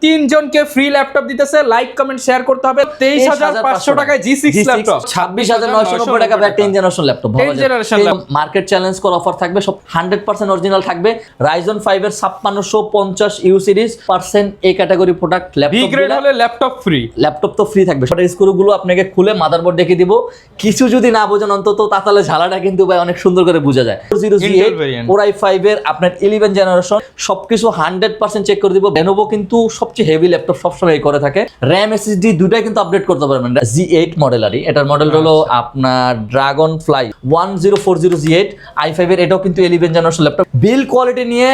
তিনজনকে free laptop দিতেছে। Like comment share করতে হবে। 23500 টাকায় G6 ল্যাপটপ, 26990 টাকা 10 জেনারেশন ল্যাপটপ, মার্কেট চ্যালেঞ্জ কর অফার থাকবে, সব 100% অরিজিনাল থাকবে। Ryzen 5 এর 5650 ইউ সিরিজ পার্সেন্ট এই category product laptop, B grade হলে ল্যাপটপ ফ্রি, ল্যাপটপ তো ফ্রি থাকবে। সব স্ক্রুগুলো আপনাকে খুলে মাদারবোর্ড দেখিয়ে দিব। কিছু যদি না বোঝেন অন্তত তাহলে ঝালাটা কিন্তু ভাই অনেক সুন্দর করে বোঝা যায়। 4008 Core i5 এর আপনার 11 জেনারেশন সবকিছু 100% চেক করে দিব। Lenovo কিন্তু সবচেয়ে হেভি ল্যাপটপ সবসময় করে থাকে। RAM SSD দুটাই কিন্তু আপডেট করতে পারবেন। G8 মডেলারই, এটার মডেল হলো আপনার Dragonfly 1040 G8 i5 এর, এটাও কিন্তু 11 জেনারেশন ল্যাপটপ। বিল কোয়ালিটি নিয়ে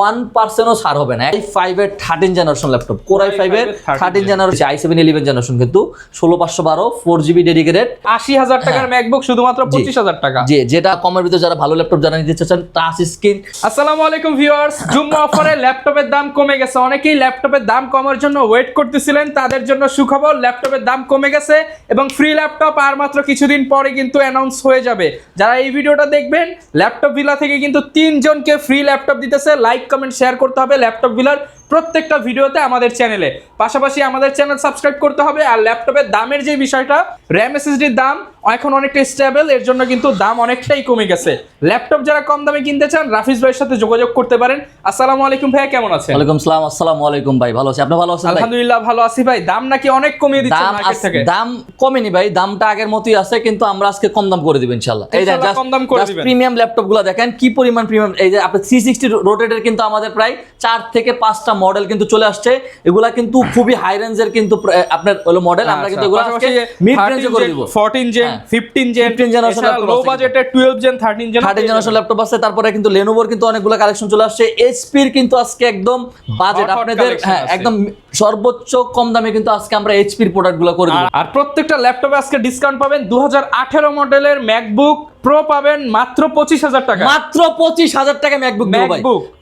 1% ও ছাড় হবে না। i5 এর 13 জেনারেশন ল্যাপটপ, Core i5 এর 13 জেনারেশন, i7 11 জেনারেশন কিন্তু 16512 4GB ডেডিকেটেড। 80000 টাকার ম্যাকবুক শুধুমাত্র 25000 টাকা। জি, যেটা কমের ভিতরে যারা ভালো ল্যাপটপ জানা নিতে চাচ্ছেন, টাচ স্ক্রিন। আসসালামু আলাইকুম ভিউয়ার্স, জুম্মা অফারে ল্যাপটপের দাম কমে গেছে। অনেকেই ল্যাপটপের দাম কমার জন্য ওয়েট করতেছিলেন, তাদের জন্য সুখবর, ল্যাপটপের দাম কমে গেছে এবং ফ্রি ল্যাপটপ আর মাত্র কিছুদিন পরে কিন্তু অ্যানাউন্স হয়ে যাবে। যারা এই ভিডিওটা দেখবেন, ল্যাপটপ ভিলা থেকে কিন্তু 3 জনকে ফ্রি ল্যাপটপ দিতেছে। লাইক কমেন্ট শেয়ার করতে হবে ল্যাপটপ ভিলার প্রত্যেকটা ভিডিওতে আমাদের চ্যানেলে, পাশাপাশি আমাদের চ্যানেল সাবস্ক্রাইব করতে হবে। আর ল্যাপটপের দামের যে বিষয়টা, RAM SSDর দাম এখন অনেকটা স্টেবল, এর জন্য কিন্তু দাম অনেকটাই কমে গেছে। ল্যাপটপ যারা কম দামে কিনতে চান, রাফিজ ভাইয়ের সাথে যোগাযোগ করতে পারেন। আসসালামু আলাইকুম ভাইয়া, কেমন আছেন? ওয়ালাইকুম আসসালাম। আসসালামু আলাইকুম ভাই, ভালো আছি, আপনি ভালো আছেন? আলহামদুলিল্লাহ ভালো আছি ভাই। দাম নাকি অনেক কমিয়ে দিচ্ছেন মার্কেট থেকে? দাম কমেনি ভাই, দামটা আগের মতই আছে, কিন্তু আমরা আজকে কম দাম করে দিব ইনশাআল্লাহ। এই যে কম দাম করে দিবেন। প্রিমিয়াম ল্যাপটপগুলো দেখেন কি পরিমাণ প্রিমিয়াম। এই যে আপনি 360 রোটেটের কিন্তু আমাদের প্রায় 4 থেকে 5টা মডেল কিন্তু চলে আসছে। এগুলা কিন্তু খুবই হাই রেঞ্জের কিন্তু আপনার হলো মডেল। আমরা কিন্তু এগুলা আজকে মিড রেঞ্জে করে দিব। 14 জেন, 15 জেন, 15 জেনারেশন ল্যাপটপ, লো বাজেটে 12 জেন, 13 জেনারেশন ল্যাপটপ আছে। তারপরে কিন্তু Lenovoর কিন্তু অনেকগুলো কালেকশন চলে আসছে। HP এর কিন্তু আজকে একদম বাজেট আপনাদের, হ্যাঁ একদম সর্বোচ্চ কম দামে কিন্তু আজকে আমরা HP এর প্রোডাক্টগুলো করে দিব। আর প্রত্যেকটা ল্যাপটপে আজকে ডিসকাউন্ট পাবেন। 2018 মডেলের ম্যাকবুক প্রো পাবেন মাত্র 25000 টাকা, মাত্র 25000 টাকা ম্যাকবুক ভাই,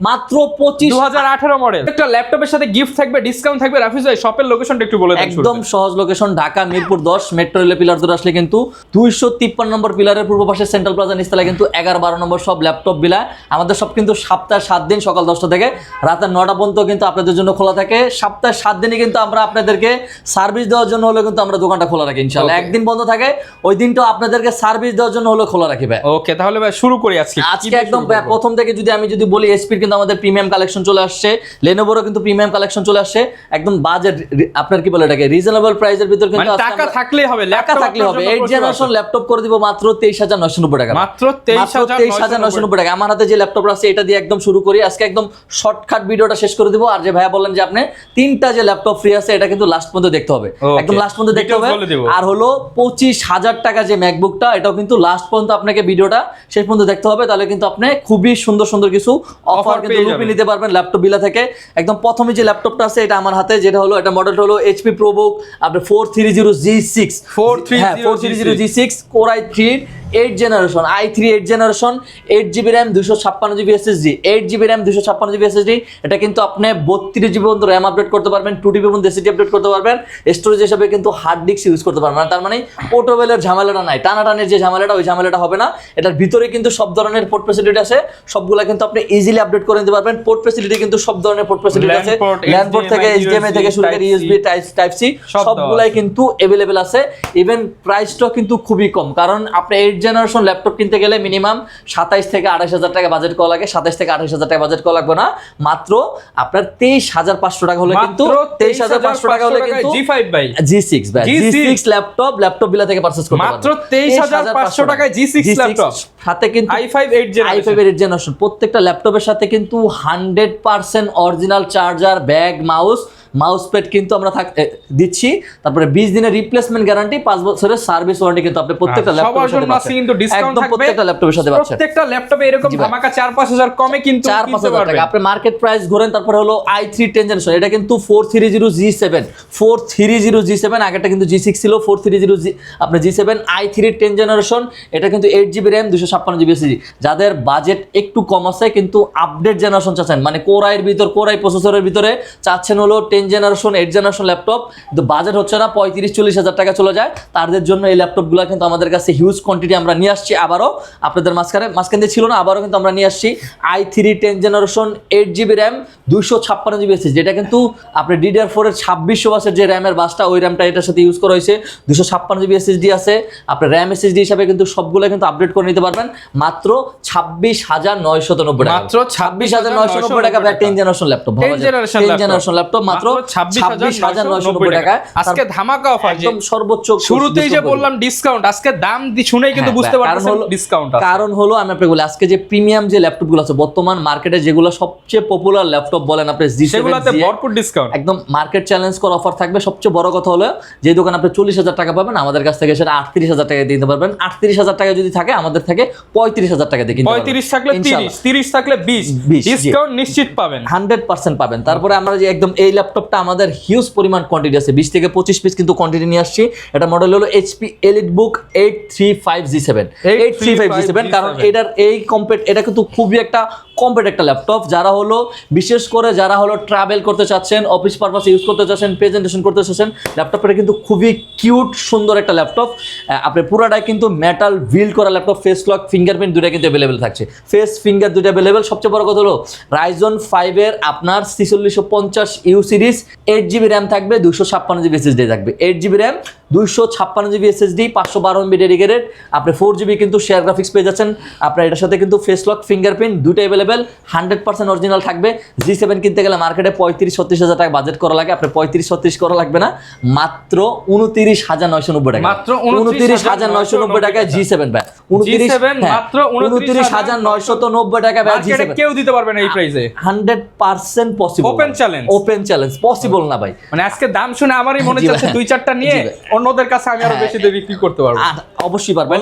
মাত্র 25 2018 মডেল। একটা ল্যাপটপের সাথে গিফট থাকবে, ডিসকাউন্ট থাকবে। রাফিজ ভাই শপের লোকেশনটা একটু বলে দেন। একদম সহজ location, Dhaka Mirpur 10 metro rail pillar ধরে আসলে কিন্তু 253 নম্বর পিলারের পূর্ব পাশে সেন্ট্রাল প্লাজা নিচতলায় কিন্তু 11-12 নম্বর সব ল্যাপটপ বিলা। আমাদের সব কিন্তু সপ্তাহে 7 দিন সকাল 10টা থেকে রাত 9টা পর্যন্ত কিন্তু আপনাদের জন্য খোলা থাকে। সপ্তাহে 7 দিনই কিন্তু আমরা আপনাদেরকে সার্ভিস দেওয়ার জন্য হলো কিন্তু আমরা দোকানটা খোলা রাখি ইনশাআল্লাহ। একদিন বন্ধ থাকে, ওই দিনটাও আপনাদেরকে সার্ভিস দেওয়ার জন্য হলো খোলা রাখি ভাই। ওকে, তাহলে ভাই শুরু করি আজকে একদম প্রথম থেকে আমি যদি বলি, এসপির কিন্তু আমাদের প্রিমিয়াম কালেকশন চলে আসছে, Lenovoরও কিন্তু প্রিমিয়াম কালেকশন চলে আসছে। একদম বাজেট আপনার কি বলে এটাকে রিজনেবল প্রাইসের ভিতর কিন্তু টাকা থাকলেই হবে, টাকা থাকলে হবে। 8 জেনারেশন ল্যাপটপ করে দিব মাত্র 23990 টাকা, মাত্র 23990 টাকা। আমার হাতে যে ল্যাপটপ আছে এটা দিয়ে একদম শুরু করি আজকে, একদম শর্টকাট ভিডিওটা শেষ করে দিব। আর যে ভাইয়া বললেন যে আপনি 3টা যে ল্যাপটপ ফ্রি আছে, এটা কিন্তু লাস্ট পর্যন্ত দেখতে হবে, একদম লাস্ট পর্যন্ত দেখতে হবে। আর হলো 25000 টাকা যে ম্যাকবুকটা, এটাও কিন্তু লাস্ট পর্যন্ত আপনাকে ভিডিওটা শেষ পর্যন্ত দেখতে হবে, তাহলে কিন্তু আপনি খুবই সুন্দর সুন্দর কিছু অফার কিন্তু লুপে নিতে পারবেন ল্যাপটপ বিলা থেকে। একদম প্রথমে যে ল্যাপটপটা আছে এটা আমার হাতে, যেটা হলো এটা মডেল হলো HP ProBook আপনার 430G6 Core i3 8 generation, i3 8 generation, 8GB RAM 256GB SSD, 8GB RAM 256GB SSD। এটা কিন্তু আপনি 32GB পর্যন্ত RAM আপডেট করতে পারবেন, 2TB পর্যন্ত SSD আপডেট করতে পারবেন। স্টোরেজ হিসেবে কিন্তু হার্ড ডিস্ক ইউজ করতে পারবেন। তার মানে পোর্টেবলের ঝামেলাটা নাই, টানাটানির যে ঝামেলাটা, ওই ঝামেলাটা হবে না। এটার ভিতরে কিন্তু সব ধরনের পোর্ট ফ্যাসিলিটি আছে, সবগুলা কিন্তু আপনি ইজিলি আপডেট করে নিতে পারবেন। পোর্ট ফ্যাসিলিটি কিন্তু সব ধরনের পোর্ট ফ্যাসিলিটি আছে, ল্যান্ড পোর্ট থেকে HDMI থেকে শুরু করে USB টাইপ সি সবগুলাই কিন্তু अवेलेबल আছে। ইভেন প্রাইসটাও কিন্তু খুবই কম, কারণ আপনি 8 জেনারেশন ল্যাপটপ কিনতে গেলে মিনিমাম 27 থেকে 28000 টাকা বাজেট করা লাগে। 27 থেকে 28000 টাকা বাজেট করা লাগবে না, মাত্র আপনার 23500 টাকা হলে কিন্তু 23500 টাকা হলে কিন্তু G5 ভাই, G6 ভাই, G6 ল্যাপটপ বিলা থেকে পারচেজ করতে পারবেন মাত্র 23500 টাকায় G6 ল্যাপটপ। সাথে কিন্তু i5 8 জেনারেশন। প্রত্যেকটা ল্যাপটপের সাথে কিন্তু 100% original charger, bag, mouse pad কিন্তু আমরা দিচ্ছি। তারপরে 20 দিনের রিপ্লেসমেন্ট গ্যারান্টি, 5 বছরের সার্ভিস ওয়ারেন্টি কিন্তু আপনি প্রত্যেকটা ল্যাপটপের সাথে পাচ্ছেন। কিন্তু ডিসকাউন্ট থাকবে প্রত্যেকটা ল্যাপটপের সাথে পাচ্ছেন। প্রত্যেকটা ল্যাপটপে এরকম ধামাকা 4-5000 কমে কিন্তু 4-5000 টাকা আপনি মার্কেট প্রাইস ঘোরেন। তারপরে হলো i3 10 জেনারেশন, এটা কিন্তু 430G7, আগেরটা কিন্তু G6 ছিল, 430G আপনার G7 i3 10 জেনারেশন। এটা কিন্তু 8GB RAM 256 এসএসডি। যাদের বাজেট একটু কম আছে কিন্তু আপডেট জেনারেশন চাচ্ছেন, মানে কোরাই প্রসেসরের ভিতরে চাচ্ছেন হলো 10 জেনারেশন 8 জেনারেশন ল্যাপটপ, কিন্তু বাজেট হচ্ছে না, 35-40 হাজার টাকা চলে যায়, তাদের জন্য এই ল্যাপটপগুলো কিন্তু আমাদের কাছে হিউজ কোয়ান্টিটি আমরা নিয়ে আসছি। আবারও আপনাদের মাঝখান দিয়ে ছিল না, আবারও কিন্তু আমরা নিয়ে আসছি i3 10 generation 8GB RAM 256GB SSD. যেটা কিন্তু আপনি DDR4 এর 2600 বাসের যে র্যামের বাসটা, ওই র্যামটা এটার সাথে ইউজ করা হয়েছে। 256GB এসএসডি আছে, আপনার র্যাম এসএসডি হিসাবে কিন্তু সবগুলো কিন্তু আপডেট করে নিতে পারবেন মাত্র 26,990 টাকা। মাত্র 26,990 টাকা 10 জেনারেশন ল্যাপটপ, 10 জেনারেশন ল্যাপটপ মাত্র 26,990 টাকা। আজকে ধামাকা অফার, একদম সর্বোচ্চ। শুরুতেই যে বললাম ডিসকাউন্ট, আজকে দাম শুনেই কিন্তু বুঝতে পারছেন ডিসকাউন্ট। কারণ হলো আমি আপনাকে বলি, আজকে যে প্রিমিয়াম যে ল্যাপটপগুলো আছে বর্তমান মার্কেটে, যেগুলো সবচেয়ে পপুলার ল্যাপটপ বলেন আপনি, সেগুলোতে ভরপুর ডিসকাউন্ট, একদম মার্কেট চ্যালেঞ্জ করা অফার থাকবে। সবচেয়ে বড় কথা হলো যে দোকান আপনি 40,000 টাকা পাবেন, আমাদের কাছ থেকে সেটা 38,000 টাকা দিতে পারবেন। 38,000 টাকা যদি থাকে আমাদের থেকে 35,000 টাকা দিয়ে কিনতে পারবেন। 35 থাকলে 30, 30 থাকলে 20 ডিসকাউন্ট নিশ্চিত পাবেন, 100% পাবেন। তারপরে আমরা যে একদম এই ল্যাপটপটা আমাদের হিউজ পরিমাণ কোয়ান্টিটি আছে, 20 থেকে 25 পিস কিন্তু কোয়ান্টিটি নিয়ে আসছি। এটা মডেল হলো HP EliteBook 835G7, 835G7, কারণ এটার এই এটা কিন্তু খুবই একটা কম্প্যাক্ট একটা ল্যাপটপ। যারা হলো বিশেষ করে যারা হলো ট্রাভেল করতে চাচ্ছেন, অফিস পারপাসে ইউজ করতে চাচ্ছেন, প্রেজেন্টেশন করতে চাচ্ছেন, ল্যাপটপটা কিন্তু খুবই কিউট সুন্দর একটা ল্যাপটপ। আপনি পুরাটাই কিন্তু মেটাল বিল্ড করা ল্যাপটপ, ফেস লক ফিঙ্গারপ্রিন্ট দুটো কিন্তু অ্যাভেলেবেল থাকছে, ফেস ফিঙ্গার দুটো অ্যাভেলেবেল। সবচেয়ে বড় কথা হলো Ryzen 5 এর আপনার 4650U সিরিজ 8GB র্যাম থাকবে, 256GB SSD থাকবে। 8GB RAM 256GB SSD 512MB dedicated, আপনি 4GB কিন্তু শেয়ার গ্রাফিক্স পেয়ে যাচ্ছেন। আপনার এটার সাথে কিন্তু ফেস লক ফিঙ্গারপ্রিন্ট দুটো অ্যাভেলেবেল, 100% অরিজিনাল থাকবে। G7 কিনতে গেলে মার্কেটে 35-36 হাজার টাকা বাজেট করা লাগে, আপনি 35-36 করা লাগবে না, মাত্র 29,990 টাকা, মাত্র 29,990 টাকায় G7 ভাই, 29,990 টাকা ভাই G7 কেউ দিতে পারবে না এই প্রাইসে। 100% পসিবল, ওপেন চ্যালেঞ্জ পসিবল না ভাই। মানে আজকে দাম শুনে আমারই মনে হচ্ছে 2-4টা নিয়ে অন্যদের কাছে আমি আরো বেশি দিয়ে বিক্রি করতে পারবো। অবশ্যই পারবেন।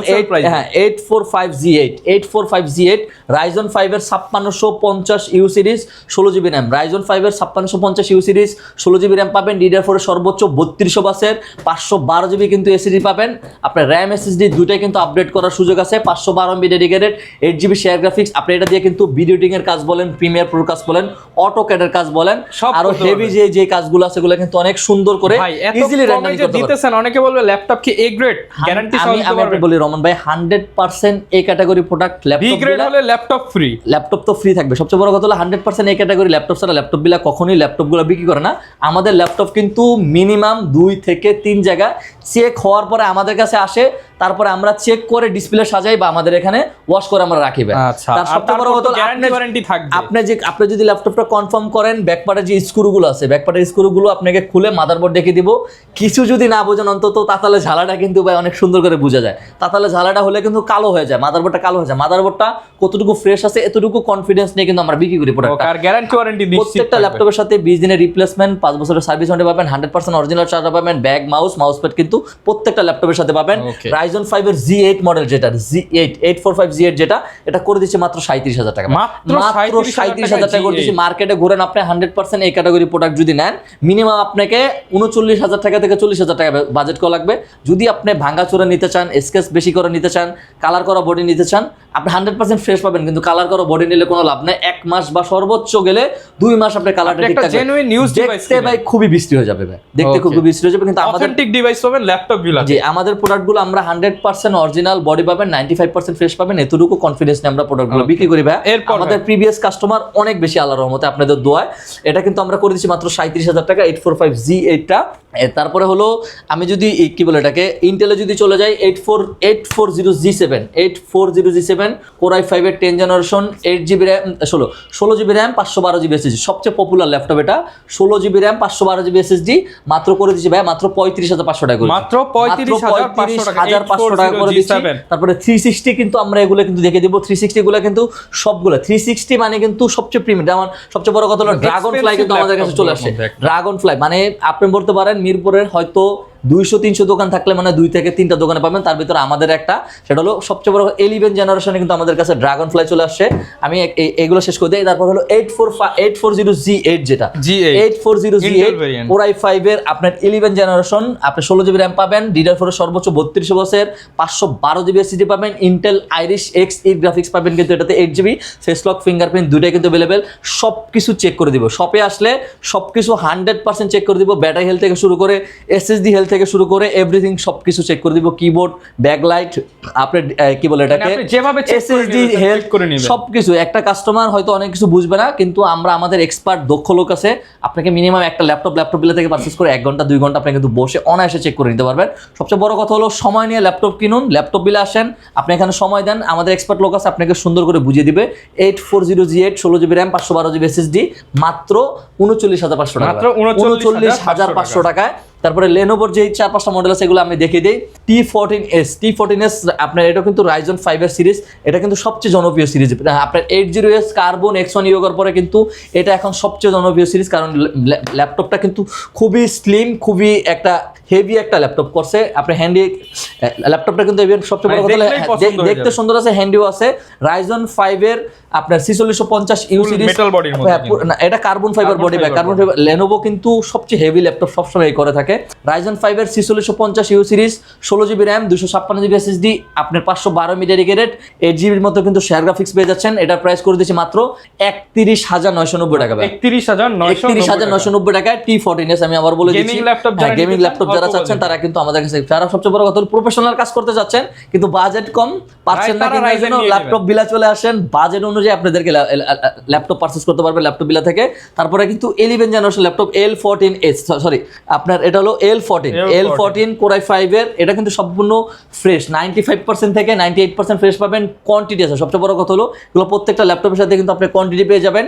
845G8 Ryzen 5 এর 5650U series 16GB RAM, Ryzen 5 এর 5650U সিরিজ 16GB র্যাম পাবেন। DDR4 এর সর্বোচ্চ 3200 বাসের 512GB কিন্তু এসএসডি পাবেন। আপনার র্যাম এসএসডি দুটাই কিন্তু আপডেট করার সুযোগ আছে, 512MB dedicated, 8GB share graphics. আপনি এটা দিয়ে কিন্তু ভিডিও এডিটিং এর কাজ বলেন, প্রিমিয়ার প্রো কাজ বলেন, অটোক্যাড এর কাজ বলেন, আর হেভি যে কাজগুলো আছে সেগুলো কিন্তু অনেক সুন্দর করে ইজিলি রেন্ডারিং করতে পারবেন। অনেকে বলবে ল্যাপটপ কি এ গ্রেড গ্যারান্টি সহ দিতে পারবে? আমি বলি রমন ভাই 100% এই category product laptop, B grade হলে ল্যাপটপ ফ্রি, ল্যাপটপ তো ফ্রি থাকবে। সবচেয়ে বড় কথা হলো 100% এই ক্যাটাগরি ল্যাপটপ ছাড়া ল্যাপটপগুলো কখনোই ল্যাপটপগুলো বিক্রি করে না। আমাদের ল্যাপটপ কিন্তু মিনিমাম 2 থেকে 3 জায়গা চেক হওয়ার পরে আমাদের কাছে আসে, তারপরে আমরা চেক করে ডিসপ্লে সাজাই বা আমাদের এখানে ওয়াশ করে আমরা রাখি। আচ্ছা, তার সবচেয়ে বড় কথা গ্যারান্টি থাকবে। আপনি যদি ল্যাপটপটা কনফার্ম করেন, ব্যাকপার্টে যে স্ক্রুগুলো আছে, ব্যাকপার্টের স্ক্রুগুলো আপনাকে খুলে মাদারবোর্ড দেখে দিব। কিছু যদি না বোঝেন অন্তত তাতালে ঝালাটা কিন্তু ভাই অনেক সুন্দর করে বোঝা যায়। তাতালে ঝালাটা হলে কিন্তু কালো হয়ে যায়, মাদারবোর্ডটা কালো হয়ে যায়। মাদারবোর্ডটা কতটুকু ফ্রেশ আছে এতটুকু কনফিডেন্স নিয়ে কিন্তু আমরা বিক্রি করি প্রোডাক্টটা। আর গ্যারান্টি ওয়ারেন্টি নিশ্চিত। প্রত্যেকটা ল্যাপটপের সাথে 20 দিনের রিপ্লেসমেন্ট, 5 বছরের সার্ভিস ওয়ারেন্টি পাবেন, 100% অরিজিনাল চার্জার পাবেন, ব্যাগ মাউস প্যাড কিন্তু প্রত্যেকটা ল্যাপটপের সাথে পাবেন। Ryzen 5 এর G8 মডেল যেটা G8 845G8 যেটা, এটা করে দিচ্ছে মাত্র 37,000 টাকা, মাত্র 37,000 টাকা করে দিচ্ছে। মার্কেটে ঘুরেন আপনি 100% এই ক্যাটাগরি প্রোডাক্ট যদি নেন, মিনিমাম আপনাকে 39,000 টাকা থেকে 40,000 টাকা বাজেট করা লাগবে। যদি আপনি ভাঙাচোরা নিতে চান, স্কেচ বেশি করে নিতে চান, কালার করা বডি নিতে চান, আপনি 100% ফ্রেশ পাবেন, কিন্তু কালার করা বডি নিলে কোনো লাভ নেই। 1 মাস বা সর্বোচ্চ গেলে 2 মাস আপনি কালারটা ঠিক থাকবে, জেনুইন নিউজ ডিভাইস দেখতে ভাই খুবই বিশ্রী হয়ে যাবে ভাই, দেখতে খুবই বিশ্রী হয়ে যাবে। কিন্তু আমাদের অথেন্টিক ডিভাইস পাবেন ল্যাপটপগুলো। জি, আমাদের প্রোডাক্টগুলো আমরা 100% অরিজিনাল বডি পাবেন, 95% ফ্রেশ পাবেন, এতটুকু কনফিডেন্স নিয়ে আমরা প্রোডাক্টগুলো বিক্রি করি ভাই। আমাদের প্রিভিয়াস কাস্টমার অনেক বেশি, আল্লাহর রহমতে আপনাদের দোয়ায়। এটা কিন্তু আমরা করে দিচ্ছি মাত্র 37,000 টাকা 845G8 টা। তারপরে হলো আমি যদি কি বলে এটাকে ইন্টেলে যদি চলে যাই 840G7 Core i5 এর 10 generation 8GB RAM 16GB RAM 512GB SSD, সবচেয়ে পপুলার ল্যাপটপ এটা। 16GB র্যাম 512GB SSD মাত্র করে দিচ্ছি ভাই মাত্র 35,500 টাকা করে, মাত্র 35,500 টাকা করে দিচ্ছি। তারপরে 360 কিন্তু আমরা এগুলো কিন্তু দেখে দিব। 360 গুলো কিন্তু সবগুলো 360 মানে কিন্তু সবচেয়ে প্রিমিয়াম। যেমন সবচেয়ে বড় কথা হলো ড্রাগন ফ্লাই কিন্তু আমাদের কাছে চলে আসছে। ড্রাগন ফ্লাই মানে আপনি বলতে পারেন মিরপুরের হয়তো 200-300 দোকান থাকলে মানে 2 থেকে 3টা দোকানে পাবেন, তার ভিতরে আমাদের একটা, সেটা হলো সবচেয়ে বড় 11 জেনারেশনে কিন্তু আমাদের কাছে ড্রাগন ফ্লাই চলে আসছে। আমি এগুলো শেষ করে দিই। তারপর হলো 840G8, যেটা G8 840G8 Core i5 এর আপনার 11 জেনারেশন, আপনি 16GB র্যাম পাবেন, DDR4 এর সর্বোচ্চ 32 বছর, 512GB SSD পাবেন, ইন্টেল আইরিশ Xe গ্রাফিক্স পাবেন, কিন্তু এটাতে 8GB ফেস লক ফিঙ্গারপ্রিন্ট দুইটাই কিন্তু अवेलेबल। সবকিছু চেক করে দিব, শপে আসলে সবকিছু 100% চেক করে দিব, ব্যাটারি হেলথ থেকে শুরু করে SSD হেলথ থেকে শুরু করে এভরিথিং সবকিছু চেক করে দিব, কিবোর্ড, ব্যাকলাইট, আপনার কি বলে এটাকে, আপনি যেভাবে চেক করে SSD নেবেন, হেলথ চেক করে নেবেন সবকিছু। একটা কাস্টমার হয়তো অনেক কিছু বুঝবে না, কিন্তু আমরা আমাদের এক্সপার্ট দক্ষ লোক আছে, আপনাকে মিনিমাম একটা ল্যাপটপ বিলা থেকে পারচেজ করে 1 ঘন্টা 2 ঘন্টা আপনি কিন্তু বসে অনায়াসে চেক করে নিতে পারবেন। সবচেয়ে বড় কথা হলো সময় নিয়ে ল্যাপটপ কিনুন, ল্যাপটপ বিলে আসেন, আপনি এখানে সময় দেন, আমাদের এক্সপার্ট লোক আছে আপনাকে সুন্দর করে বুঝিয়ে দিবে। 840G8 16GB RAM 512GB SSD মাত্র 39,500 টাকা, মাত্র 39,500 টাকায়। তারপরে লেনোভোর যে 4-5টা মডেল আছে এগুলো আমি দেখিয়ে দিই। T14s আপনার এটা কিন্তু Ryzen 5 এর সিরিজ, এটা কিন্তু সবচেয়ে জনপ্রিয় সিরিজ। আপনার 80S কার্বন X1 ইয়োগের পরে কিন্তু এটা এখন সবচেয়ে জনপ্রিয় সিরিজ, কারণ ল্যাপটপটা কিন্তু খুবই স্লিম, খুবই একটা হেভি একটা ল্যাপটপ করছে। আপনি হ্যান্ডি ল্যাপটপটা কিন্তু সবচেয়ে বড় কথা দেখতে সুন্দর আছে, হ্যান্ডিও আছে। Ryzen 5 এর আপনার 4650U সিরিজ, এটা carbon fibre body bag, carbon fibre. Lenovo কিন্তু সবচেয়ে হেভি ল্যাপটপ সবসময় করে থাকে। Ryzen 5 এর 4650U series 16GB RAM 256GB SSD, আপনার 512 মিলি ডেডিকেটেড 8GB এর মতো কিন্তু শেয়ার গ্রাফিক্স পেয়ে যাচ্ছেন। এটা প্রাইস করে দিয়েছি মাত্র 31,990 টাকা। 31,990 টাকায় T14s। আমি আবার বলে দিচ্ছি, গেমিং ল্যাপটপ যারা চাচ্ছেন তারা কিন্তু আমাদের কাছে, যারা সবচেয়ে বড় কথা হলো প্রফেশনাল কাজ করতে চাচ্ছেন কিন্তু বাজেট কম, পারছেন না কিনার জন্য ল্যাপটপ বিলা চলে আসেন, বাজেট অনুযায়ী আপনাদেরকে ল্যাপটপ পারচেজ করতে পারবেন ল্যাপটপ বিলা থেকে। তারপরে কিন্তু 11 জেনারেশন ল্যাপটপ L14s, সরি আপনার এটা হলো L14 Core i5 এর, এটা কিন্তু সম্পূর্ণ ফ্রেশ, 95% থেকে 98% ফ্রেশ পাবেন। কোয়ান্টিটি আছে, সবচেয়ে বড় কথা হলো এগুলো প্রত্যেকটা ল্যাপটপের সাথে কিন্তু আপনি কোয়ান্টিটি পেয়ে যাবেন।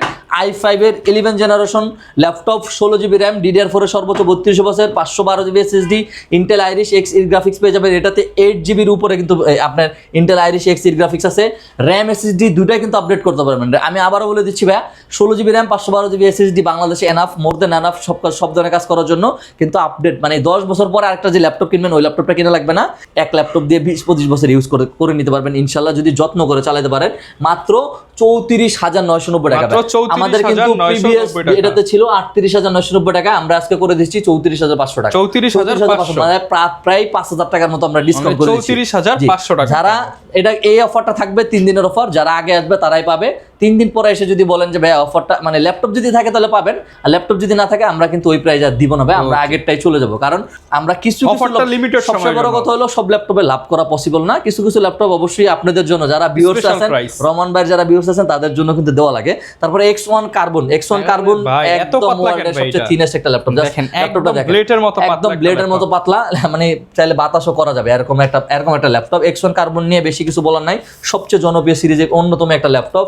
i5 এর 11 generation laptop 16GB RAM, DDR4 এর সর্বোচ্চ 32 বছর, 512GB SSD, Intel Irish Xe graphics পেয়ে যাবেন। এটাতে 8GB এর উপরে কিন্তু আপনার ইন্টেল আইরিশ Xe গ্রাফিক্স আছে। র্যাম SSD দুটাই কিন্তু আপডেট করতে পারবেন। আমি আবারও বলে দিচ্ছি ভাই, 16GB র্যাম 512GB SSD বাংলাদেশে এনাফ, মোর দেন এনাফ সব ধরনের কাজ করার জন্য। কিন্তু আপডেট মানে 10 বছর পরে আরেকটা যে ল্যাপটপ কিনবেন ওই ল্যাপটপটা কিনা লাগবে না, এক ল্যাপটপ দিয়ে 20-25 বছর ইউজ করে নিতে পারবেন ইনশাল্লাহ, যদি যত্ন করে চালাতে পারেন। মাত্র 34,990 টাকা। আমাদের কিন্তু প্রিভিয়াস এটাতে ছিল 38,990 টাকা, আমরা আজকে করে দিচ্ছি 34,500 টাকা। 34,500 মানে প্রায় 5,000 টাকার মতো আমরা ডিসকাউন্ট করে দিচ্ছি। 34,500 টাকা। যারা এটা এই অফারটা থাকবে 3 দিনের অফার, যারা আগে আসবে তারাই পাবে। 3 দিন পরে এসে যদি বলেন যে ভাই অফারটা মানে ল্যাপটপ যদি থাকে তাহলে পাবেন, আর ল্যাপটপ যদি না থাকে আমরা কিন্তু ওই প্রাইস আর দিব না ভাই, আমরা আগেরটাই চলে যাব। কারণ আমরা কিছু অফারটা লিমিটেড সময়, সবচেয়ে বড় কথা হলো সব ল্যাপটপে লাভ করা পসিবল না, কিছু ল্যাপটপ অবশ্যই আপনাদের জন্য, যারা ভিউয়ার্স আছেন, রমান ভাই যারা ভিউয়ার্স আছেন তাদের জন্য কিন্তু দেওয়া লাগে। তারপরে X1 কার্বন একদম ওয়ার্ল্ডের সবচেয়ে থিনেস্ট একটা ল্যাপটপ, ল্যাপটপটা দেখেন একদম ব্লেডের মতো পাতলা, মানে চাইলে বাতাসও করা যাবে এরকম একটা ল্যাপটপ। X1 কার্বন নিয়ে বেশি কিছু বলার নাই, সবচেয়ে জনপ্রিয় সিরিজের অন্যতম একটা ল্যাপটপ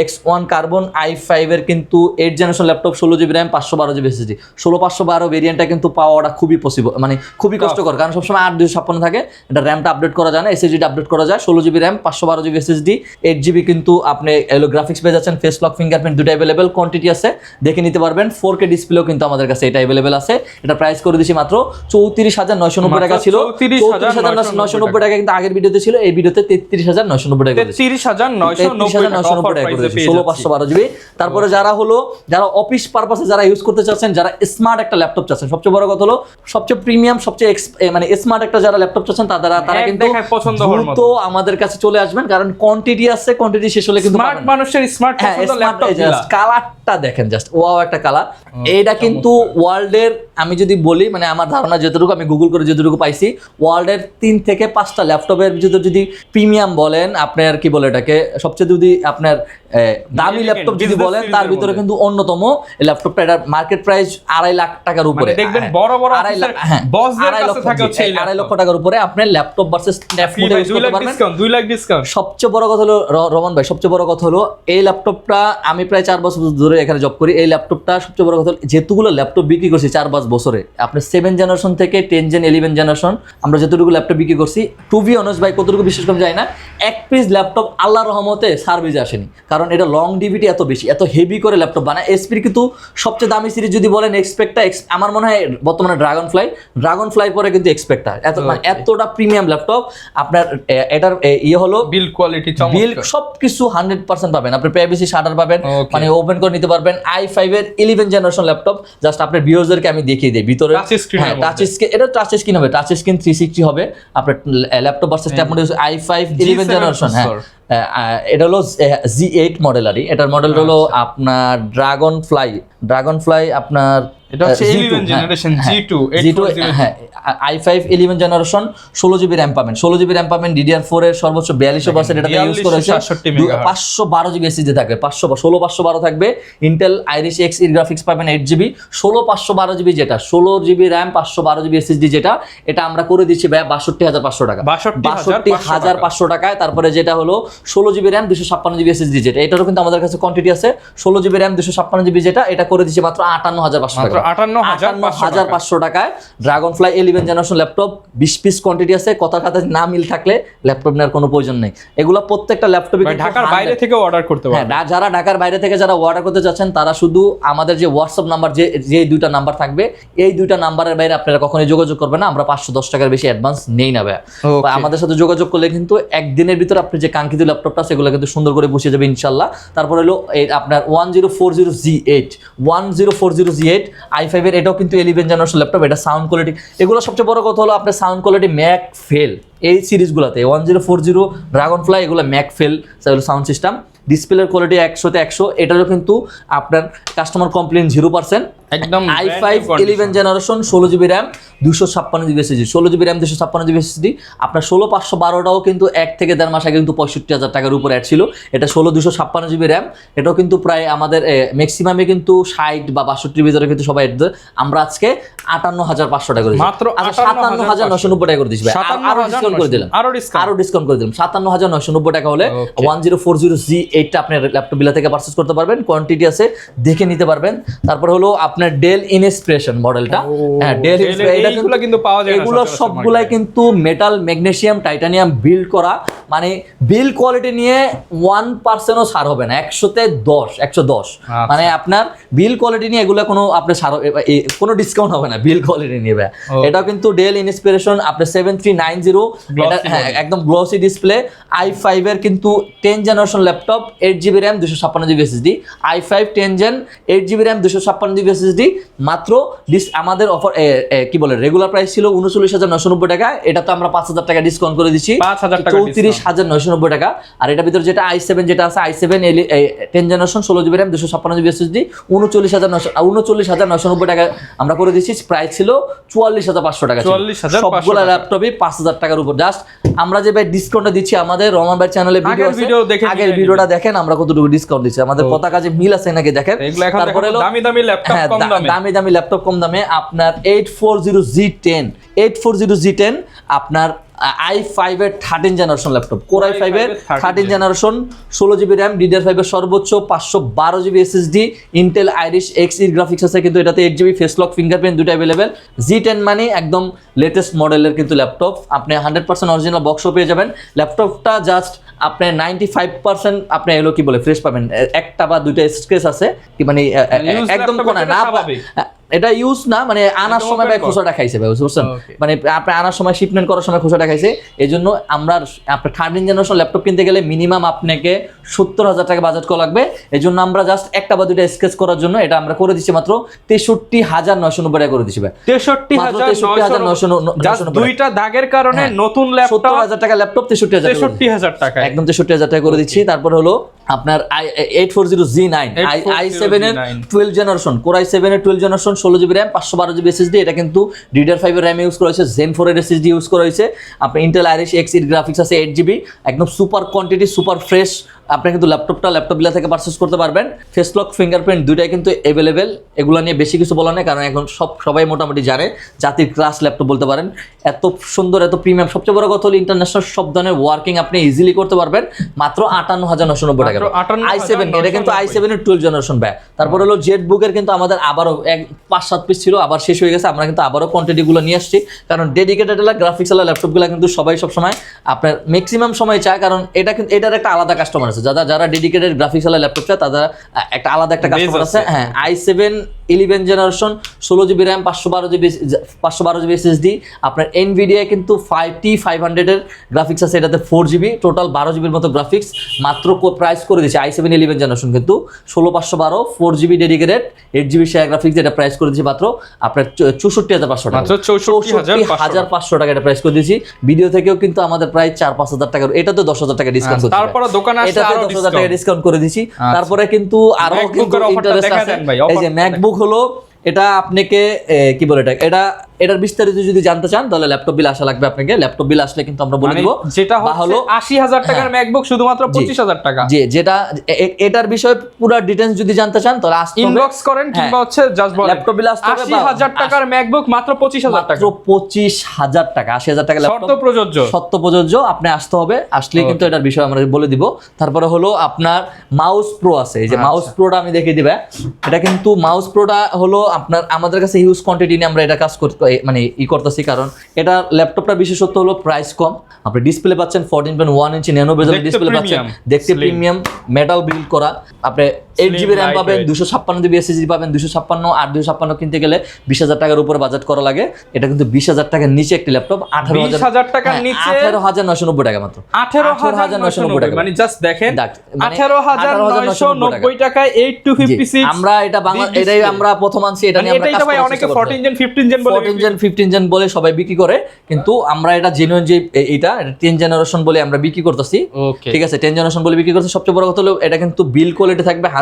X1 কার্বন i5 এর কিন্তু 8 generation laptop 16GB RAM 512GB SSD। 16512 ভেরিয়েন্টটা কিন্তু পাওয়াটা খুবই পসিবল, মানে খুবই কষ্টকর, কারণ সবসময় 8/256 থাকে, এটা র্যামটা আপডেট করা যায় না, SSDটা আপডেট করা যায়। 16GB RAM 512GB SSD 8GB কিন্তু আপনি এলো গ্রাফিক্স পেয়ে যাচ্ছেন, ফেস লক ফিঙ্গারপ্রিন্ট দুটো अवेलेबल, কোয়ান্টিটি আছে দেখে নিতে পারবেন। 4K ডিসপ্লেও কিন্তু আমাদের কাছে এটা अवेलेबल আছে। এটা প্রাইস করে দিছি মাত্র 34,990 টাকা ছিল, 34,990 টাকা কিন্তু আগের ভিডিওতে ছিল, এই ভিডিওতে 33,990 টাকা, 33,990 টাকা করে 16/512GB। তারপরে যারা অফিস পারপাসে যারা ইউজ করতে চাচ্ছেন, যারা স্মার্ট একটা ল্যাপটপ চাচ্ছেন, সবচেয়ে বড় কথা হলো সবচেয়ে প্রিমিয়াম সবচেয়ে মানে স্মার্ট একটা যারা ল্যাপটপ চাচ্ছেন তারা কিন্তু দ্রুত আমাদের কাছে চলে আসবেন, কারণ কোয়ান্টিটি আছে, কোয়ান্টিটি শেষ হলে কিন্তু স্মার্ট মানুষের স্মার্ট পছন্দ ল্যাপটপ। কালারটা দেখেন জাস্ট ওয়াও একটা কালার। এইটা কিন্তু ওয়ার্ল্ডের, আমি যদি বলি মানে আমার ধারণা যতটুকু আমি গুগল করে যতটুকু পাইছি, ওয়ার্ল্ডের 3 থেকে 5টা ল্যাপটপের ভিতরে যদি প্রিমিয়াম বলেন, আপনার কি বলে এটাকে, সবচেয়ে যদি আপনার দামি ল্যাপটপ যদি বলেন তার ভিতরে কিন্তু অন্যতম ল্যাপটপটা। এটা মার্কেট প্রাইস 2.5 লাখ টাকার উপরে, দেখবেন বড় বড় বসদের কাছে থাকে হচ্ছে 2.5 লক্ষ টাকার উপরে আপনার ল্যাপটপ ভার্সেস স্ন্যাপমুড ইউজ করতে পারবেন। 2 লাখ ডিসকাউন্ট। সবচেয়ে বড় কথা হলো রমান ভাই, সবচেয়ে বড় কথা হলো এই ল্যাপটপটা আমি প্রায় 4 বছর ধরে এখানে জব করি। এই ল্যাপটপটা সবচেয়ে বড় কথা হলো যেতুগুলো ল্যাপটপ বিক্রি করছি 4-5 বছরে, আপনি 7 জেনারেশন থেকে 10 জেন 11 জেনারেশন আমরা যতটুকু ল্যাপটপ বিক্রি করছি, টু বি অনেস্ট ভাই কতটুকু বিশ্বাস করা যায় না, এক পিস ল্যাপটপ আল্লাহর রহমতে সার্ভিসে আসেনি। কারণ কারণ এটা লং ডিভিডি এত বেশি, এত হেভি করে ল্যাপটপ বানায়। এসপির কিন্তু সবচেয়ে দামি সিরিজ যদি বলেন এক্সপেক্টটা, আমার মনে হয় বর্তমানে ড্রাগন ফ্লাই পরে কিন্তু এক্সপেক্টটা এতটা প্রিমিয়াম ল্যাপটপ। আপনার এটার ইয়ে হলো বিল্ড কোয়ালিটি, বিল সবকিছু 100% পাবেন, আপনি প্রাইভেসি শাটার পাবেন, মানে ওপেন করে নিতে পারবেন। i5 এর 11 জেনারেশন ল্যাপটপ, জাস্ট আপনার ভিউয়ারদেরকে আমি দেখিয়ে দিই ভিতরে। হ্যাঁ, টাচ স্ক্রিন, এটা টাচ স্ক্রিন হবে, টাচ স্ক্রিন 360 হবে আপনার laptop versus tab model i5 11 generation. হ্যাঁ, এটা হলো G8 মডেল, আর এটার মডেল হলো আপনার ড্রাগন ফ্লাই আপনার এটা হচ্ছে 11 জেনারেশন G2 হ্যাঁ, i5 11 জেনারেশন 16GB RAM পাবেন, 16GB RAM পাবেন। DDR4 এর সর্বোচ্চ 42% এটা ইউজ করা হয়েছে, 512GB SSD থাকবে, 512 থাকবে। Intel Iris Xe গ্রাফিক্স পাবেন 8GB, 512GB যেটা 16GB RAM 512GB SSD যেটা, এটা আমরা করে দিচ্ছি ভাই 62500 টাকা, 62500 টাকায়। তারপরে যেটা হলো 16GB RAM 256GB SSD যেটা, এটারও কিন্তু আমাদের কাছে কোয়ান্টিটি আছে। 16GB RAM 256GB যেটা, এটা করে দিচ্ছি মাত্র 58500 টাকা, 58500 টাকায়। Dragon fly 11 generation laptop 20 piece quantity আছে, কথার কথা না মিল থাকলে ল্যাপটপ নেওয়ার কোনো প্রয়োজন নেই। এগুলো প্রত্যেকটা ল্যাপটপে ঢাকার বাইরে থেকে অর্ডার করতে পারবেন। হ্যাঁ, যারা ঢাকার বাইরে থেকে যারা অর্ডার করতে যাচ্ছেন তারা শুধু আমাদের যে হোয়াটসঅ্যাপ নাম্বার, যে দুইটা নাম্বার থাকবে, এই দুইটা নাম্বারের বাইরে আপনারা কখনোই যোগাযোগ করবেন না, আমরা 510 টাকার বেশি অ্যাডভান্স নেই না ভাই। আমাদের সাথে যোগাযোগ করলে কিন্তু একদিনের ভিতরে আপনি যে কাঙ্ক্ষিত ল্যাপটপটা সেগুলো কিন্তু সুন্দর করে বসিয়ে যাবে ইনশাল্লাহ। তারপর হলো আপনার 1040G8 i5 এর, এটাও কিন্তু 11 জেনারেশন ল্যাপটপ। এটা সাউন্ড কোয়ালিটি, এগুলো সবচেয়ে বড় কথা হলো আপনার সাউন্ড কোয়ালিটি ম্যাক ফেল এই সিরিজগুলোতে 1040 ড্রাগন ফ্লাই এগুলো ম্যাক ফেল সাউন্ড সিস্টেম। ডিসপ্লের কোয়ালিটি 100তে 100, এটারও কিন্তু আপনার কাস্টমার কমপ্লেন 0%। একদম i5 11 generation 16GB RAM 256GB SSD, 16GB RAM 256GB SSD। আপনার 16512টাও কিন্তু 1 থেকে 1.5 মাস আগে কিন্তু 65000 টাকার উপরে অ্যাড ছিল। এটা 256GB RAM, এটাও কিন্তু প্রায় আমাদের ম্যাক্সিমামে কিন্তু 60 বা 62 ভিতরে কিন্তু সবাই অ্যাড দেয়। আমরা আজকে 58500 টাকা করে দিচ্ছি, মাত্র 57990 টাকা করে দিচ্ছি, আরো ডিসকাউন্ট করে দিলাম, আরো ডিসকাউন্ট করে দিলাম। 57990 টাকা হলে 1040G8টা আপনি ল্যাপটপ বিলা থেকে পারচেজ করতে পারবেন, কোয়ান্টিটি আছে দেখে নিতে পারবেন। তারপর হলো আপনার ডেল ইনস্পিরেশন মডেলটা। হ্যাঁ, ডেল এগুলো কিন্তু পাওয়া যায় না, এগুলো সবগুলাই কিন্তু মেটাল, ম্যাগনেসিয়াম, টাইটানিয়াম বিল্ড করা, মানে বিল্ড কোয়ালিটি নিয়ে 1%ও ছাড় হবে না, 100তে 110। মানে আপনার বিল কোয়ালিটি নিয়ে এগুলো কোনো আপনার ছাড়, কোনো ডিসকাউন্ট হবে না বিল কোয়ালিটি নিয়ে। এটাও কিন্তু ডেল ইনস্পিরেশন আপনার 7390, এটা হ্যাঁ একদম গ্লসি ডিসপ্লে। i5 এর কিন্তু 10 generation laptop, 8GB RAM 256GB SSD, i5 10 gen 8GB RAM 256GB SSD। মাত্র আমাদের অফার কি বলে রেগুলার প্রাইস ছিল 39990 টাকা, এটা তো আমরা 5000 টাকা ডিসকাউন্ট করে দিচ্ছি 34990 টাকা। আর এটার ভিতরে যেটা i7 যেটা আছে, i7 10 generation 16GB RAM 256GB SSD 39990 টাকা আমরা করে দিচ্ছি। প্রাইস ছিল 44500 টাকা, সবগুলো ল্যাপটপই 5000 টাকার উপর। জাস্ট আমরা যে ভাই ডিসকাউন্টটা দিচ্ছি, আমাদের রহমান ভাই চ্যানেলে ভিডিও আছে, আগের ভিডিওটা দেখেন আমরা কতটুকু ডিসকাউন্ট দিচ্ছি, আমাদের পতাকা যে মিল আছে নাকি দেখেন। তারপরে দামি ল্যাপটপ কম দামে, দামি ল্যাপটপ কম দামে আপনার 840G10 আপনার i5 এর 13 জেনারেশন ল্যাপটপ, Core i5 এর 13 জেনারেশন 16GB RAM, DDR5 এর সর্বোচ্চ 512GB SSD, Intel Iris Xe graphics আছে কিন্তু এটাতে 8GB ফেস লক ফিঙ্গারপ্রিন্ট দুটো अवेलेबल। G10 মানে একদম লেটেস্ট মডেলের কিন্তু ল্যাপটপ, আপনি 100% অরিজিনাল বক্সও পেয়ে যাবেন। ল্যাপটপটা জাস্ট আপনি 95% আপনি এলো কি বলে ফ্রেশ পাবেন, একটা বা দুইটা স্ক্র্যাচ আছে কি মানে একদম কোন না, এটা ইউজ না, মানে আনার সময় ভাই খোসাটা খাইছে ভাই, বুঝছেন, মানে আপনি আনার সময় শিপমেন্ট করার সময় খোসাটা খাইছে। এই জন্য আমরা আপনার 13 জেনারেশন ল্যাপটপ কিনতে গেলে মিনিমাম আপনাকে 70000 টাকা বাজেট করা লাগবে। এই জন্য আমরা জাস্ট একটা বা দুইটা স্কেচ করার জন্য এটা আমরা করে দিচ্ছি মাত্র 63990 টাকা করে দিচ্ছি ভাই, 63990। দুইটা দাগের কারণে নতুন ল্যাপটপ 70000 টাকা ল্যাপটপ 63000 টাকা, একদম 63000 টাকা করে দিচ্ছি। তারপর হলো আপনার 840G9 i7 এর 12 জেনারেশন, Core i7 এর 12 generation 16GB RAM 512GB SSD, এটা কিন্তু DDR5 এর RAM ইউজ করা হয়েছে, Zen 4 এর SSD ইউজ করা হয়েছে। আপনি Intel Iris Xe গ্রাফিক্স আছে 8GB, একদম সুপার কোয়ান্টিটি, সুপার ফ্রেশ। আপনি কিন্তু ল্যাপটপ বিলা থেকে পারচেজ করতে পারবেন। ফেস লক ফিঙ্গারপ্রিন্ট দুইটাই কিন্তু अवेलेबल। এগুলো নিয়ে বেশি কিছু বলা নেই, কারণ এখন সবাই মোটামুটি জানে, জাতির ক্লাস ল্যাপটপ বলতে পারেন। এত সুন্দর, এত প্রিমিয়াম। সবচেয়ে বড় কথা হলো ইন্টারন্যাশনাল সব ধরনের ওয়ার্কিং আপনি ইজিলি করতে পারবেন মাত্র 58990 টাকা। i7 এটা কিন্তু i7 এর 12 জেনারেশন ভাই। তারপর হলো জেট বুকের কিন্তু আমাদের আবারও 5-7 পিস ছিল, আবার শেষ হয়ে গেছে। আমরা কিন্তু আবারও কোয়ান্টিটিগুলো নিয়ে আসছি, কারণ ডেডিকেটেড গ্রাফিক্স ল্যাপটপগুলো কিন্তু সবাই সবসময় আপনার ম্যাক্সিমাম সময় চায়, কারণ এটা কিন্তু এটার একটা আলাদা কাস্টমার আছে, যারা ডেডিকেটেড গ্রাফিক্স ওয়ালা ল্যাপটপ চায় তাদের একটা আলাদা একটা কাস্টমার আছে। হ্যাঁ, i7 11 generation 16GB RAM 512GB SSD। আপনার এনভিডিয়া কিন্তু 5T500 এর গ্রাফিক্স আছে, এটাতে 4GB, টোটাল 12GBর মতো গ্রাফিক্স। মাত্র প্রাইস করে দিয়েছে i7 11 জেনারেশন কিন্তু 16512 4GB dedicated 8GB share graphics, এটা প্রাইস করে দিয়েছি মাত্র আপনার 64500 টাকা, মাত্র 64500 টাকা এটা প্রাইস করে দিয়েছি। ভিডিও থেকেও কিন্তু আমাদের প্রায় 4-5 হাজার টাকা, এটা তো 10,000 টাকা ডিসকাউন্ট করতে, তারপরে দোকানে আসলে এটাতে আরো 10,000 টাকা ডিসকাউন্ট করে দিয়েছি। তারপরে কিন্তু আরো কিন্তু ইন্টারেস্ট আছে। এই যে ম্যাকবুক হলো, এটা আপনাকে কি বলে এটার বিস্তারিত যদি জানতে চান তাহলে ল্যাপটপ বিল আসা লাগবে আপনাকে। ল্যাপটপ বিল আসলে কিন্তু আমরা বলে দিব, যেটা হলো 80,000 টাকার ম্যাকবুক শুধুমাত্র 25,000 টাকা। জি, যেটা এটার বিষয়ে পুরো ডিটেইলস যদি জানতে চান তাহলে আসতে হবে, ইনবক্স করেন কিংবা হচ্ছে জাস্ট বলেন ল্যাপটপ বিল আসতে হবে। 80,000 টাকার ম্যাকবুক মাত্র 25,000 টাকা, মাত্র 25,000 টাকা, 80,000 টাকা ল্যাপটপ, সত্য প্রযোজ্য। আপনি আসতে হবে, আসলে কিন্তু এটার বিষয়ে আমরা বলে দিব। তারপরে হলো আপনার মাউস প্রো আছে, এই যে মাউস প্রোটা আমি দেখিয়ে দিবে। এটা কিন্তু মাউস প্রোটা হলো আপনার আমাদের কাছে হিউজ কোয়ান্টিটি নিয়ে আমরা এটা কাজ মানে করতেছি, কারণ এটা ল্যাপটপটা বিশেষত্ব হলো প্রাইস কম। আপনি ডিসপ্লে পাচ্ছেন 14.1 ইঞ্চি ন্যানো বেজেল ডিসপ্লে পাচ্ছেন, দেখতে প্রিমিয়াম, মেটাল বিল্ড করা। আপনি 8GB RAM পাবেন, 256GB SSD পাবেন। 256 আর 256 কিনতে গেলে 20,000 টাকার উপরে বাজেট করা লাগে। এটা কিন্তু 20,000 টাকার নিচে একটি ল্যাপটপ, 18,000 টাকার নিচে 18,990 টাকা মাত্র, 18,990 টাকা। মানে জাস্ট দেখেন 18,990 টাকায় 8256। আমরা এটা এটাই আমরা প্রথম আনছি, এটা নিয়ে আমরা কাজ করতে অনেকে 14 জেন 15 জেন বলে সবাই বিক্রি করে, কিন্তু আমরা এটা জেনুইন যে এটা 10 জেনারেশন বলে আমরা বিক্রি করতেছি। ঠিক আছে, 10 জেনারেশন বলে বিক্রি করতে। সবচেয়ে বড় কথা হলো এটা কিন্তু বিল কোয়ালিটি থাকবে 100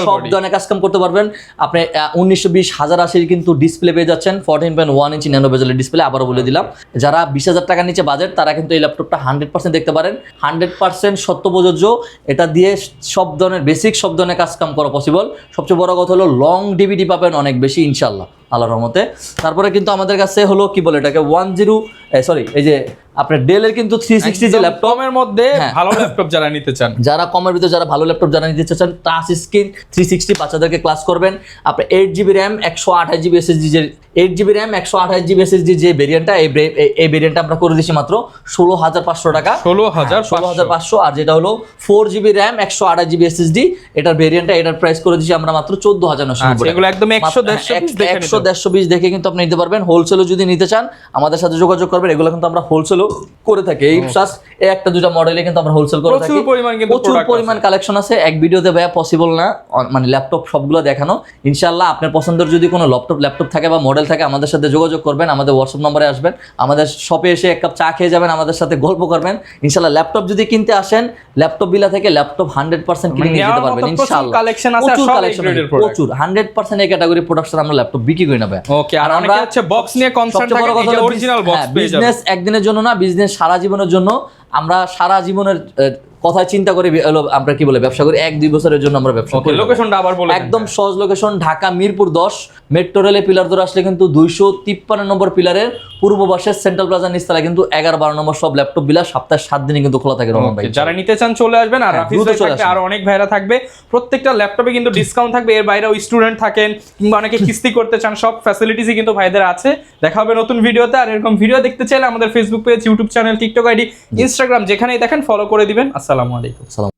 সব ধরনের কাজ কাম করতে পারবেন আপনি। 1920 1080 কিন্তু ডিসপ্লে পেয়ে যাচ্ছেন, 14.1 ইঞ্চি ন্যানো বেজেলের ডিসপ্লে। আবারও বলে দিলাম, যারা 20,000 টাকার নিচে বাজেট তারা কিন্তু এই ল্যাপটপটা 100% দেখতে পারেন, 100% সত্য প্রযোজ্য। এটা দিয়ে সব ধরনের বেসিক সব ধরনের কাজ কাম করা পসিবল। সবচেয়ে বড় কথা হলো লং ডিভিডি পাবেন অনেক বেশি ইনশাল্লাহ, আল্লাহর রহমতে। তারপরে কিন্তু আমাদের কাছে হলো কি বলে এটাকে এই যে আপনার ডেলের কিন্তু 360 যে ল্যাপটপের মধ্যে ভালো ল্যাপটপ যারা নিতে চান, যারা কমের ভিতরে যারা ভালো ল্যাপটপ যারা নিতে চান, টাচ স্ক্রিন 360 বাচ্চাদেরকে ক্লাস করবেন। আপনি 8GB RAM 128GB SSD যে 8GB RAM 128GB SSD যে ভেরিয়েন্টটা, এই ভেরিয়েন্টটা আমরা করে দিচ্ছি মাত্র 16,500 টাকা, 16,500। আর যেটা হলো 4GB RAM 128GB SSD এটার ভেরিয়েন্টটা, এটার প্রাইস করে দিচ্ছি আমরা মাত্র 14,990 টাকা। এগুলো একদম 100-150 পিস দেখে কিন্তু আপনি নিতে পারবেন। হোলসেলও যদি নিতে চান আমাদের সাথে যোগাযোগ করবেন, এগুলো কিন্তু আমরা হোলসেলও করে থাকি। এই জাস্ট একটা দুটো মডেলে কিন্তু আমরা হোলসেল করে থাকি, প্রচুর পরিমাণ কালেকশন আছে। এক ভিডিওতে ভাইয়া পসিবল না মানে ল্যাপটপ সবগুলো দেখানো। ইনশাআল্লাহ আপনার পছন্দের যদি কোনো ল্যাপটপ থাকে বা মডেল থাকে আমাদের সাথে যোগাযোগ করবেন, আমাদের হোয়াটসঅ্যাপ নম্বরে আসবেন, আমাদের শপে এসে এক কাপ চা খেয়ে যাবেন, আমাদের সাথে গল্প করবেন। ইনশাআল্লাহ ল্যাপটপ যদি কিনতে আসেন, ল্যাপটপ বিলা থেকে ল্যাপটপ 100% কিনে নিয়ে যেতে পারবেন ইনশাআল্লাহ। কালেকশন আছে, প্রচুর কালেকশন, প্রচুর 100% এই ক্যাটাগরি প্রোডাকশন আমরা ল্যাপটপ বিক্রি করি না ভাই। ওকে, আর অনেকে হচ্ছে বক্স নিয়ে কনসার্ন থাকে, যে অরিজিনাল বক্স পেয়ে যাবেন। বিজনেস একদিনের জন্য না, বিজনেস সারা জীবনের জন্য। আমরা সারা জীবনের কথা চিন্তা করে আমরা কি বলে ব্যবসা করি, 1-2 বছরের জন্য আমরা ব্যবসা করি। লোকেশনটা আবার বলে একদম সহজ লোকেশন, ঢাকা মিরপুর 10 মেট্রো রেলে পিলার ধরে আসলে কিন্তু 253 নম্বর পিলারের পূর্ব পাশে সেন্ট্রাল প্লাজা নিচতলা কিন্তু 11-12 নম্বর সব ল্যাপটপ বিলাস সপ্তাহে 7 দিনই কিন্তু খোলা থাকে রহমান ভাই। যারা নিতে চান চলে আসবেন। আর রাফিজ ভাই থাকবে, আর অনেক ভাইরা থাকবে, প্রত্যেকটা ল্যাপটপে কিন্তু ডিসকাউন্ট থাকবে। এর বাইরেও স্টুডেন্ট থাকেন কিংবা অনেকে কিস্তি করতে চান, সব ফ্যাসিলিটিসই কিন্তু ভাইদের আছে। দেখা হবে নতুন ভিডিওতে। আর এরকম ভিডিও দেখতে চাইলে আমাদের Facebook page, YouTube channel, TikTok ID, Instagram যেখানেই দেখেন ফলো করে দিবেন। আসসালামু আলাইকুম।